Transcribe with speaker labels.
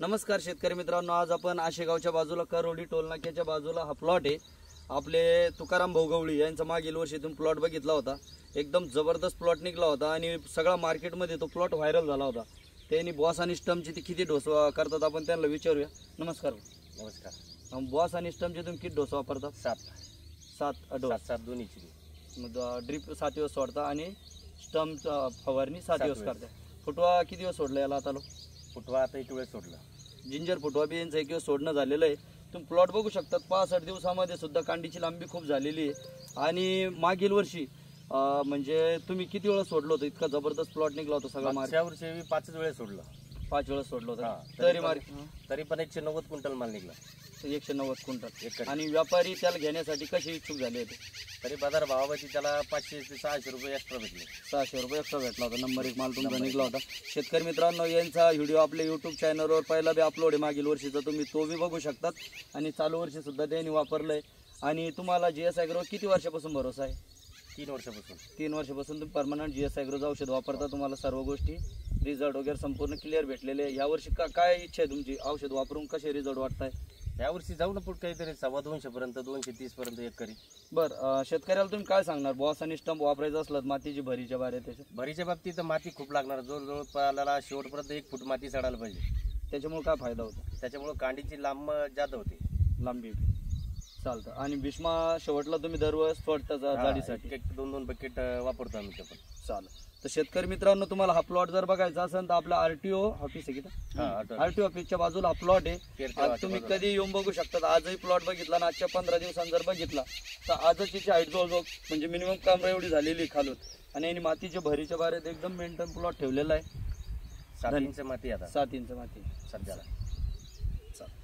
Speaker 1: नमस्कार शेतकरी मित्रांनो, आज आपण आशेगावच्या बाजूला करोडी टोल नाक्याच्या बाजूला हा प्लॉट आहे. आपले तुकाराम भाऊ गवळी यांचा मागील वर्षीतून प्लॉट बघितला होता. एकदम जबरदस्त प्लॉट निघला होता आणि सगळा मार्केटमध्ये तो प्लॉट व्हायरल झाला होता. त्यांनी बॉस आणि स्टम्पची ती किती डोस करतात आपण त्यांना विचारूया. नमस्कार.
Speaker 2: नमस्कार.
Speaker 1: बॉस आणि स्टम्पचे तुम्ही किती डोस वापरतात?
Speaker 2: 7 डोस दोन्हीची.
Speaker 1: मग ड्रिप 7 दिवस सोडता आणि स्टम्प फवारणी 7 दिवस करता. फुटवा किती दिवस सोडला याला? आता
Speaker 2: फुटवा आता 1 वेळ सोडला.
Speaker 1: जिंजर फुटवा बी यांचं 1 दिवस सोडणं झालेलं आहे. तुम्ही प्लॉट बघू शकतात. 65 दिवसामध्ये सुद्धा कांडीची लांबी खूप झालेली आहे. आणि मागील वर्षी म्हणजे तुम्ही किती वेळा सोडलं होतं? इतका जबरदस्त प्लॉट निघला होता सगळा.
Speaker 2: मागच्या वर्षी मी 5 वेळा सोडला.
Speaker 1: 5 वेळा सोडलं होतं.
Speaker 2: तरी पण 190 क्विंटल माल निघला.
Speaker 1: 190 क्विंटल. आणि व्यापारी त्याला घेण्यासाठी कशी इच्छुक झाले होते?
Speaker 2: तरी बाजार भावाची त्याला 500 ते 600 रुपये एक्स्ट्रा भेटले.
Speaker 1: 600 रुपये एक्स्ट्रा भेटला होता. नंबर 1 माल तुमचा निघला होता. शेतकरी मित्रांनो, यांचा व्हिडिओ आपल्या यूट्यूब चॅनलवर पहिला बी अपलोड आहे मागील वर्षीचा. तुम्ही तो बी बघू शकतात. आणि चालू वर्षी सुद्धा त्यांनी वापरलंय. आणि तुम्हाला GS ॲग्रो किती वर्षापासून भरोसा आहे?
Speaker 2: 3 वर्षापासून.
Speaker 1: 3 वर्षापासून तुम्ही परमनंट GS ॲग्रोचं औषध वापरता. तुम्हाला सर्व गोष्टी रिझल्ट वगैरे संपूर्ण क्लिअर भेटलेले. यावर्षी काय इच्छा आहे तुमची? औषध वापरून कसे रिझल्ट वाटताय?
Speaker 2: यावर्षी जाऊ ना पुढे काहीतरी 250 पर्यंत, 230 पर्यंत एकरी.
Speaker 1: बरं, शेतकऱ्याला तुम्ही काय सांगणार? बॉस आणि स्टंप वापरायचं असलं मातीची भरीच्या बारे त्याच्यात?
Speaker 2: भरीच्या बाबतीत माती खूप लागणार. जवळजवळ पाल्याला शेवटपर्यंत 1 फूट माती चढायला पाहिजे.
Speaker 1: त्याच्यामुळे काय फायदा होतो?
Speaker 2: त्याच्यामुळे कांडीची लांब जादा होते.
Speaker 1: लांबी चालतं. आणि भीष्मा शेवटला तुम्ही दरवेळेस सोडता जाडीसाठी?
Speaker 2: 2-2 बकेट वापरतो आम्ही. ते पण
Speaker 1: चालेल. तर शेतकरी मित्रांनो, तुम्हाला हा प्लॉट जर बघायचा असेल तर आपला RTO ऑफिस आहे की RTO ऑफिसच्या बाजूला हा प्लॉट आहे. तुम्ही कधी येऊन बघू शकता. आजही प्लॉट बघितला ना, आजच्या 15 दिवसांत जर बघितला तर आजच तिची हाईट जवळजवळ म्हणजे मिनिमम कमरा एवढी झालेली खालून. आणि यांनी मातीच्या भरीच्या बारेत एकदम मेंटेन प्लॉट ठेवलेला आहे.
Speaker 2: 7 इंच माती. आता
Speaker 1: 7 इंच माती
Speaker 2: सध्याला.
Speaker 1: चालेल.